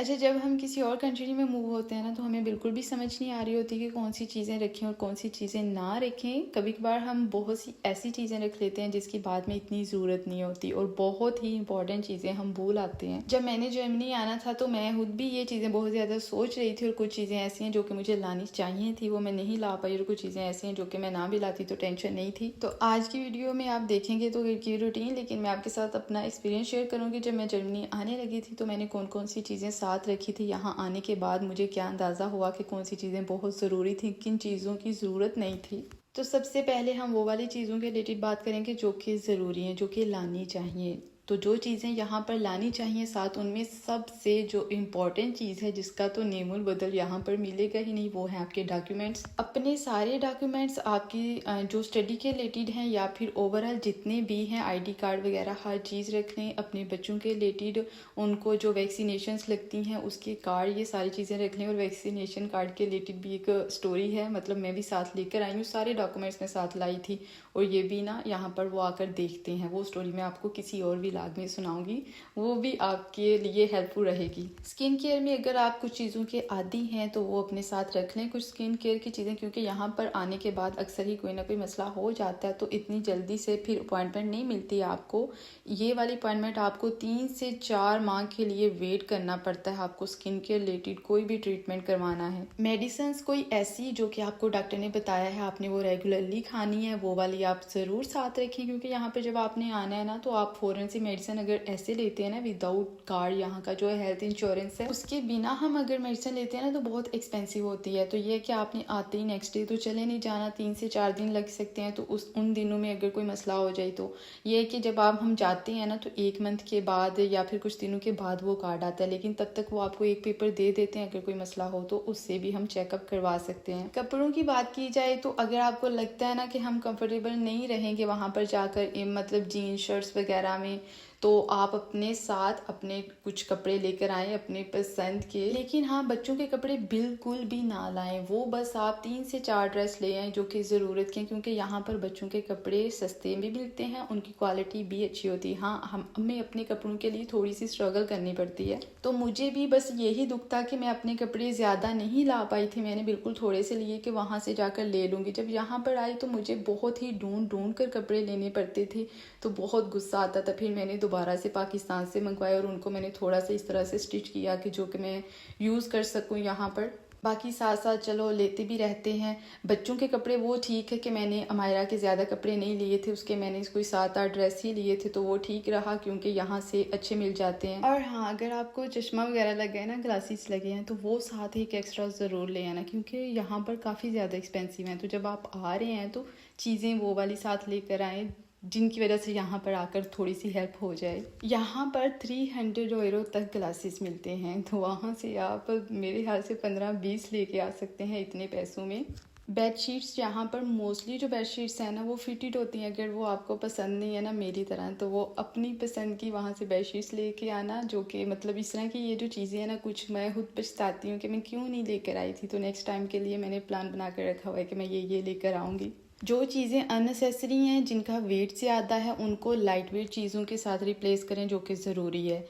अच्छा, जब हम किसी और कंट्री में मूव होते हैं ना, तो हमें बिल्कुल भी समझ नहीं आ रही होती कि कौन सी चीज़ें रखें और कौन सी चीज़ें ना रखें। कभी कभार हम बहुत सी ऐसी चीज़ें रख लेते हैं जिसकी बाद में इतनी ज़रूरत नहीं होती और बहुत ही इंपॉर्टेंट चीज़ें हम भूल आते हैं। जब मैंने जर्मनी आना था तो मैं खुद भी ये चीज़ें बहुत ज़्यादा सोच रही थी और कुछ चीज़ें ऐसी हैं जो कि मुझे लानी चाहिए थी, वो मैं नहीं ला पाई, और कुछ चीज़ें ऐसी हैं जो कि मैं ना भी लाती तो टेंशन नहीं थी। तो आज की वीडियो में आप देखेंगे तो घर की रूटीन, लेकिन मैं आपके साथ अपना एक्सपीरियंस शेयर करूँगी। जब मैं जर्मनी आने लगी थी तो मैंने कौन कौन सी चीज़ें साथ रखी थी, यहाँ आने के बाद मुझे क्या अंदाज़ा हुआ कि कौन सी चीज़ें बहुत ज़रूरी थी, किन चीज़ों की ज़रूरत नहीं थी। तो सबसे पहले हम वो वाली चीज़ों के रिलेटेड बात करेंगे जो कि ज़रूरी हैं, जो कि लानी चाहिए। तो जो चीज़ें यहाँ पर लानी चाहिए साथ, उनमें सबसे जो इम्पॉर्टेंट चीज़ है जिसका तो नेमुल बदल यहाँ पर मिलेगा ही नहीं, वो है आपके डॉक्यूमेंट्स। अपने सारे डॉक्यूमेंट्स आपकी जो स्टडी के रिलेटेड हैं या फिर ओवरऑल जितने भी हैं, आईडी कार्ड वगैरह हर चीज़ रख लें। अपने बच्चों के रिलेटेड उनको जो वैक्सीनेशंस लगती हैं उसके कार्ड, ये सारी चीज़ें रख लें। और वैक्सीनेशन कार्ड के रिलेटेड भी एक स्टोरी है, मतलब मैं भी साथ लेकर आई हूँ, सारे डॉक्यूमेंट्स मैं साथ लाई थी। और ये भी ना यहाँ पर वो आकर देखते हैं, वो स्टोरी मैं आपको किसी और व्लॉग में सुनाऊंगी, वो भी आपके लिए हेल्पफुल रहेगी। स्किन केयर में अगर आप कुछ चीज़ों के आदी हैं तो वो अपने साथ रख लें, कुछ स्किन केयर की चीज़ें, क्योंकि यहाँ पर आने के बाद अक्सर ही कोई ना कोई मसला हो जाता है, तो इतनी जल्दी से फिर अपॉइंटमेंट नहीं मिलती है आपको। ये वाली अपॉइंटमेंट आपको 3 से 4 माह के लिए वेट करना पड़ता है, आपको स्किन केयर रिलेटेड कोई भी ट्रीटमेंट करवाना है। मेडिसिन कोई ऐसी जो कि आपको डॉक्टर ने बताया है आपने वो रेगुलरली खानी है, वो वाली आप ज़रूर साथ रखें, क्योंकि यहाँ पे जब आपने आना है ना तो आप फ़ौरन से मेडिसिन अगर ऐसे लेते हैं ना विदाउट कार्ड, यहाँ का जो हेल्थ इंश्योरेंस है उसके बिना हम अगर मेडिसिन लेते हैं ना तो बहुत एक्सपेंसिव होती है। तो ये कि आपने आते ही नेक्स्ट डे तो चले नहीं जाना, 3 से 4 दिन लग सकते हैं। तो उन दिनों में अगर कोई मसला हो जाए तो ये है कि जब हम जाते हैं ना तो 1 मंथ के बाद या फिर कुछ दिनों के बाद वो कार्ड आता है, लेकिन तब तक वो आपको एक पेपर दे देते हैं, अगर कोई मसला हो तो उससे भी हम चेकअप करवा सकते हैं। कपड़ों की बात की जाए तो अगर आपको लगता है ना कि हम कंफर्टेबल नहीं रहेंगे वहाँ पर जाकर, मतलब जीन्स शर्ट्स वगैरह में, तो आप अपने साथ अपने कुछ कपड़े लेकर आएँ अपने पसंद के। लेकिन हाँ, बच्चों के कपड़े बिल्कुल भी ना लाएं, वो बस आप 3 से 4 ड्रेस ले आएँ जो कि ज़रूरत के, क्योंकि यहाँ पर बच्चों के कपड़े सस्ते भी मिलते हैं, उनकी क्वालिटी भी अच्छी होती है। हाँ, हमें अपने कपड़ों के लिए थोड़ी सी स्ट्रगल करनी पड़ती है। तो मुझे भी बस यही दुख था कि मैं अपने कपड़े ज़्यादा नहीं ला पाई थी, मैंने बिल्कुल थोड़े से लिए कि वहाँ से जाकर ले लूँगी। जब यहाँ पर आई तो मुझे बहुत ही ढूंढ कर कपड़े लेने पड़ते थे, तो बहुत गुस्सा आता था। फिर मैंने दोबारा से पाकिस्तान से मंगवाए और उनको मैंने थोड़ा सा इस तरह से स्टिच किया कि जो कि मैं यूज़ कर सकूँ यहाँ पर। बाकी साथ साथ चलो लेते भी रहते हैं। बच्चों के कपड़े वो ठीक है कि मैंने अमायरा के ज़्यादा कपड़े नहीं लिए थे, उसके मैंने कोई 7-8 ड्रेस ही लिए थे, तो वो ठीक रहा क्योंकि यहाँ से अच्छे मिल जाते हैं। और हाँ, अगर आपको चश्मा वगैरह लग गए ना, ग्लासेस लगे हैं, तो वो साथ ही एक एक्स्ट्रा ज़रूर ले आना, क्योंकि यहाँ पर काफ़ी ज़्यादा एक्सपेंसिव हैं। तो जब आप आ रहे हैं तो चीज़ें वो वाली साथ लेकर आएँ जिनकी वजह से यहाँ पर आकर थोड़ी सी हेल्प हो जाए। यहाँ पर 300 यूरो तक ग्लासेस मिलते हैं, तो वहाँ से आप मेरे ख्याल से 15-20 लेके आ सकते हैं इतने पैसों में। बेडशीट्स यहाँ पर मोस्टली जो बेडशीट्स हैं ना वो फिटेड होती हैं, अगर वो आपको पसंद नहीं है ना मेरी तरह, तो वो अपनी पसंद की वहाँ से बेडशीट्स लेके आना, जो कि मतलब इस तरह की ये जो चीज़ें हैं ना, कुछ मैं खुद पछताती हूँ कि मैं क्यों नहीं लेकर आई थी। तो नेक्स्ट टाइम के लिए मैंने प्लान बना कर रखा हुआ है कि मैं ये लेकर आऊँगी। जो चीज़ें अननेसेसरी हैं, जिनका वेट ज़्यादा है, उनको लाइट वेट चीज़ों के साथ रिप्लेस करें जो कि ज़रूरी है।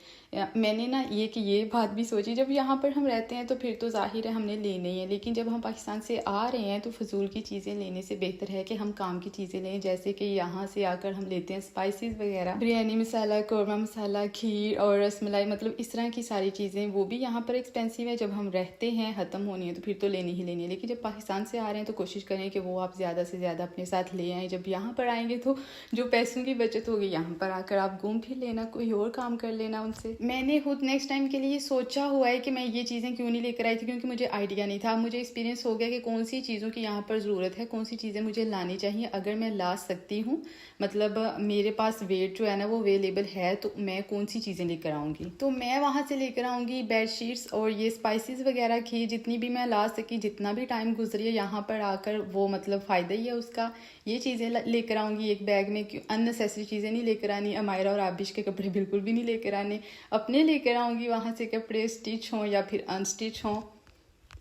मैंने ना ये बात भी सोची, जब यहाँ पर हम रहते हैं तो फिर तो जाहिर है हमने लेने ही है, लेकिन जब हम पाकिस्तान से आ रहे हैं तो फजूल की चीज़ें लेने से बेहतर है कि हम काम की चीज़ें लें। जैसे कि यहाँ से आकर हम लेते हैं स्पाइसेस वगैरह, बिरयानी मसाला, कौरमा मसाला, खीर और रसमलाई, मतलब इस तरह की सारी चीज़ें, वो भी यहाँ पर एक्सपेंसिव है। जब हम रहते हैं ख़त्म होनी है तो फिर तो लेनी ही लेनी है, लेकिन जब पाकिस्तान से आ रहे हैं तो कोशिश करें कि वो आप ज़्यादा से ज़्यादा अपने साथ ले आएँ। जब यहाँ पर आएंगे तो जो पैसों की बचत होगी, यहाँ पर आकर आप घूम फिर लेना, कोई और काम कर लेना उनसे। मैंने खुद नेक्स्ट टाइम के लिए सोचा हुआ है कि मैं ये चीज़ें क्यों नहीं लेकर आई थी, क्योंकि मुझे आइडिया नहीं था। मुझे एक्सपीरियंस हो गया कि कौन सी चीज़ों की यहाँ पर ज़रूरत है, कौन सी चीज़ें मुझे लानी चाहिए। अगर मैं ला सकती हूँ, मतलब मेरे पास वेट जो है ना वो अवेलेबल है, तो मैं कौन सी चीज़ें लेकर आऊँगी। तो मैं वहाँ से लेकर आऊँगी बेडशीट्स और ये स्पाइसेस वगैरह की, जितनी भी मैं ला सकी, जितना भी टाइम गुजरी है यहाँ पर आकर, वो मतलब फ़ायदा ही है उसका। ये चीज़ें लेकर आऊँगी एक बैग में, क्यों अननेसेसरी चीज़ें नहीं लेकर आनी। अमायरा और आबिश के कपड़े बिल्कुल भी नहीं लेकर आने, अपने लेकर आऊँगी वहाँ से कपड़े, स्टिच हों या फिर अनस्टिच हों।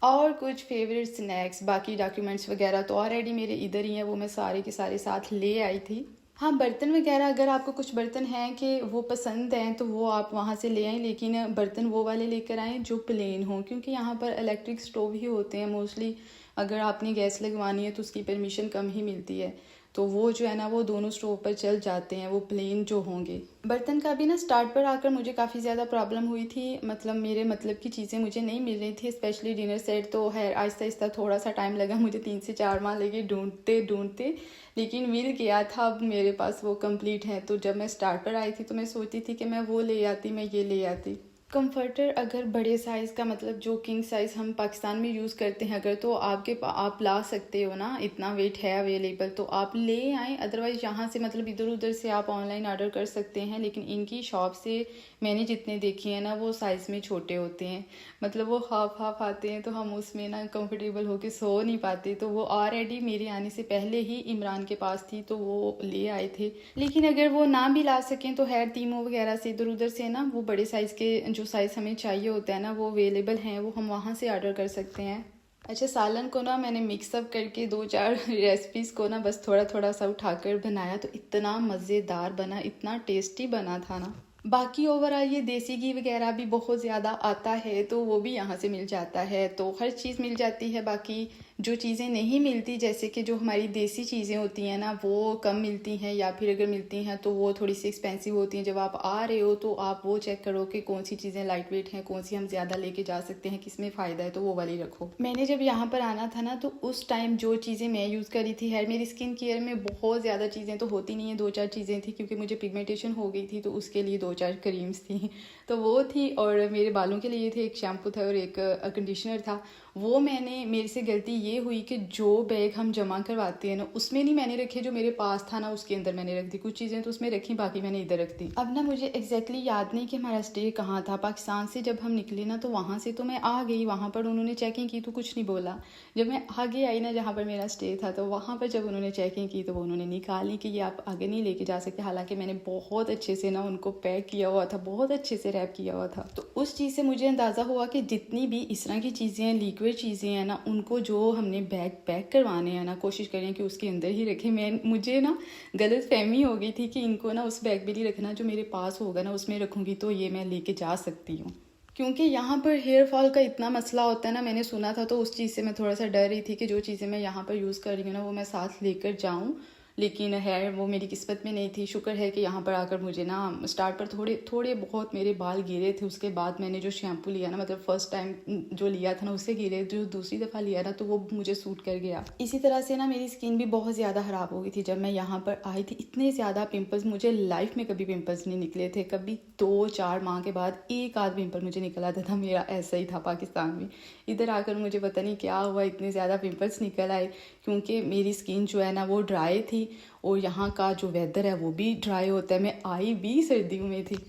और कुछ फेवरेट स्नैक्स, बाकी डॉक्यूमेंट्स वगैरह तो ऑलरेडी मेरे इधर ही हैं, वो मैं सारे के सारे साथ ले आई थी। हाँ, बर्तन वगैरह अगर आपको कुछ बर्तन हैं कि वो पसंद हैं तो वो आप वहाँ से ले आएँ, लेकिन बर्तन वो वाले लेकर आएँ जो प्लेन हों, क्योंकि यहाँ पर इलेक्ट्रिक स्टोव ही होते हैं मोस्टली। अगर आपने गैस लगवानी है तो उसकी परमिशन कम ही मिलती है, तो वो जो है ना वो दोनों स्टोव पर चल जाते हैं, वो प्लेन जो होंगे। बर्तन का भी ना स्टार्ट पर आकर मुझे काफ़ी ज़्यादा प्रॉब्लम हुई थी, मतलब मेरे मतलब की चीज़ें मुझे नहीं मिल रही थी, स्पेशली डिनर सेट। तो है आहिस्ता आहिस्ता थोड़ा सा टाइम लगा मुझे, 3 से 4 माह लगे ढूंढते ढूंढते, लेकिन मिल गया था। अब मेरे पास वो कंप्लीट है। तो जब मैं स्टार्ट पर आई थी तो मैं सोचती थी कि मैं वो ले आती, मैं ये ले आती। कंफर्टर अगर बड़े साइज़ का, मतलब जो किंग साइज़ हम पाकिस्तान में यूज़ करते हैं, अगर तो आप ला सकते हो ना, इतना वेट है अवेलेबल तो आप ले आएँ। अदरवाइज़ यहाँ से मतलब इधर उधर से आप ऑनलाइन ऑर्डर कर सकते हैं, लेकिन इनकी शॉप से मैंने जितने देखे हैं ना वो साइज़ में छोटे होते हैं, मतलब वो हाफ हाफ आते हैं, तो हम उसमें ना कंफर्टेबल होके सो नहीं पाते। तो वो ऑलरेडी मेरे आने से पहले ही इमरान के पास थी तो वो ले आए थे। लेकिन अगर वो ना भी ला सकें तो खैर तीमो वगैरह से इधर उधर से ना वो बड़े साइज़ के जो साइज़ हमें चाहिए होता है ना वो अवेलेबल हैं, वो हम वहाँ से ऑर्डर कर सकते हैं। अच्छा, सालन को ना मैंने मिक्सअप करके 2-4 रेसिपीज़ को ना बस थोड़ा थोड़ा सा उठाकर बनाया, तो इतना मज़ेदार बना, इतना टेस्टी बना था ना। बाकी ओवरऑल ये देसी घी वगैरह भी बहुत ज़्यादा आता है तो वो भी यहाँ से मिल जाता है, तो हर चीज़ मिल जाती है। बाकी जो चीज़ें नहीं मिलती, जैसे कि जो हमारी देसी चीज़ें होती हैं ना वो कम मिलती हैं, या फिर अगर मिलती हैं तो वो थोड़ी सी एक्सपेंसिव होती हैं। जब आप आ रहे हो तो आप वो चेक करो कि कौन सी चीज़ें लाइट वेट हैं, कौन सी हम ज़्यादा लेके जा सकते हैं, किस में फ़ायदा है, तो वो वाली रखो। मैंने जब यहाँ पर आना था ना तो उस टाइम जो चीज़ें मैं यूज़ करी थी, खैर मेरी स्किन केयर में बहुत ज़्यादा चीज़ें तो होती नहीं है, 2-4 चीज़ें थी, क्योंकि मुझे पिगमेंटेशन हो गई थी तो उसके लिए 2-4 क्रीम्स थी तो वो थी। और मेरे बालों के लिए थे, एक शैम्पू था और एक कंडीशनर था। वो मैंने, मेरे से गलती ये हुई कि जो बैग हम जमा करवाते हैं ना उसमें नहीं मैंने रखे, जो मेरे पास था ना उसके अंदर मैंने रख दी। कुछ चीज़ें तो उसमें रखी, बाकी मैंने इधर रख दी। अब ना मुझे एग्जैक्टली याद नहीं कि हमारा स्टे कहाँ था। पाकिस्तान से जब हम निकले ना तो वहाँ से तो मैं आ गई, वहाँ पर उन्होंने चेकिंग की तो कुछ नहीं बोला। जब मैं आगे आई ना जहाँ पर मेरा स्टे था, तो वहाँ पर जब उन्होंने चेकिंग की तो वो उन्होंने निकाली कि ये आप आगे नहीं लेके जा सकते। हालांकि मैंने बहुत अच्छे से ना उनको पैक किया हुआ था, बहुत अच्छे से रैप किया हुआ था। तो उस चीज़ से मुझे अंदाज़ा हुआ कि जितनी भी इस तरह की चीज़ें हैं, लिक्विड चीज़ें हैं ना, उनको जो हमने बैग पैक करवाने हैं ना, कोशिश करें कि उसके अंदर ही रखें। मुझे ना गलत फहमी हो गई थी कि इनको ना उस बैग में नहीं रखना, जो मेरे पास होगा ना उसमें रखूँगी तो ये मैं लेके जा सकती हूँ। क्योंकि यहाँ पर हेयर फॉल का इतना मसला होता है ना, मैंने सुना था, तो उस चीज़ से मैं थोड़ा सा डर रही थी कि जो चीज़ें मैं यहाँ पर यूज़ कर रही हूँ ना वो मैं साथ लेकर जाऊँ। लेकिन है वो मेरी किस्मत में नहीं थी। शुक्र है कि यहाँ पर आकर मुझे ना स्टार्ट पर थोड़े थोड़े बहुत मेरे बाल गिरे थे, उसके बाद मैंने जो शैम्पू लिया ना, मतलब फर्स्ट टाइम जो लिया था ना उससे गिरे, जो दूसरी दफ़ा लिया ना तो वो मुझे सूट कर गया। इसी तरह से ना मेरी स्किन भी बहुत ज़्यादा ख़राब हो गई थी। जब मैं यहाँ पर आई थी इतने ज़्यादा पिंपल्स, मुझे लाइफ में कभी पिंपल्स नहीं निकले थे। कभी 2-4 माह के बाद एक आध पिंपल मुझे निकल आता था, मेरा ऐसा ही था पाकिस्तान में। इधर आकर मुझे पता नहीं क्या हुआ, इतने ज़्यादा पिंपल्स निकल आए, क्योंकि मेरी स्किन जो है ना वो ड्राई थी और यहाँ का जो वेदर है वो भी ड्राई होता है। मैं आई भी सर्दियों में थी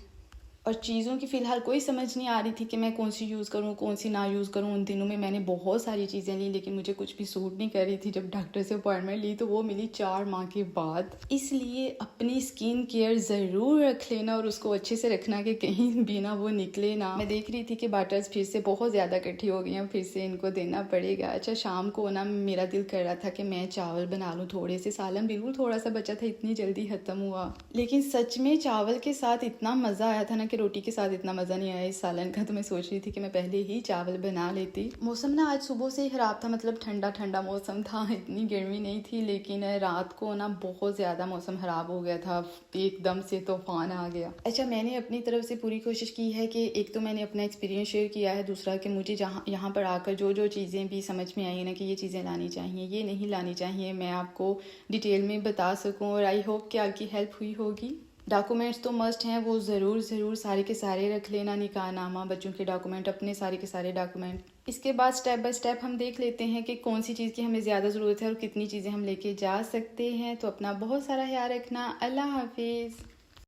और चीज़ों की फ़िलहाल कोई समझ नहीं आ रही थी कि मैं कौन सी यूज़ करूँ, कौन सी ना यूज़ करूँ। उन दिनों में मैंने बहुत सारी चीज़ें ली, लेकिन मुझे कुछ भी सूट नहीं कर रही थी। जब डॉक्टर से अपॉइंटमेंट ली तो वो मिली 4 माह के बाद। इसलिए अपनी स्किन केयर ज़रूर रख लेना और उसको अच्छे से रखना कि कहीं भी ना वो निकले ना। मैं देख रही थी कि बाटल्स फिर से बहुत ज़्यादा इकट्ठी हो गई हैं, फिर से इनको देना पड़ेगा। अच्छा, शाम को ना मेरा दिल कर रहा था कि मैं चावल बना लूँ थोड़े से, सालन बिल्कुल थोड़ा सा बचा था, इतनी जल्दी ख़त्म हुआ। लेकिन सच में चावल के साथ इतना मज़ा आया था ना कि रोटी के साथ इतना मज़ा नहीं आया इस सालन का। तो मैं सोच रही थी कि मैं पहले ही चावल बना लेती। मौसम ना आज सुबह से ही ख़राब था, मतलब ठंडा ठंडा मौसम था, इतनी गर्मी नहीं थी, लेकिन रात को ना बहुत ज़्यादा मौसम ख़राब हो गया था, एकदम से तूफान आ गया। अच्छा, मैंने अपनी तरफ से पूरी कोशिश की है कि एक तो मैंने अपना एक्सपीरियंस शेयर किया है, दूसरा कि मुझे जहाँ यहाँ पर आकर जो जो चीज़ें भी समझ में आई ना कि ये चीज़ें लानी चाहिए, ये नहीं लानी चाहिए, मैं आपको डिटेल में बता सकूँ। और आई होप कि आपकी हेल्प हुई होगी। डॉक्यूमेंट्स तो मस्ट हैं, वो ज़रूर सारे के सारे रख लेना, निकाहनामा, बच्चों के डॉक्यूमेंट, अपने सारे के सारे डॉक्यूमेंट। इसके बाद स्टेप बाय स्टेप हम देख लेते हैं कि कौन सी चीज़ की हमें ज़्यादा ज़रूरत है और कितनी चीज़ें हम लेके जा सकते हैं। तो अपना बहुत सारा ख्याल रखना। अल्लाह हाफिज़।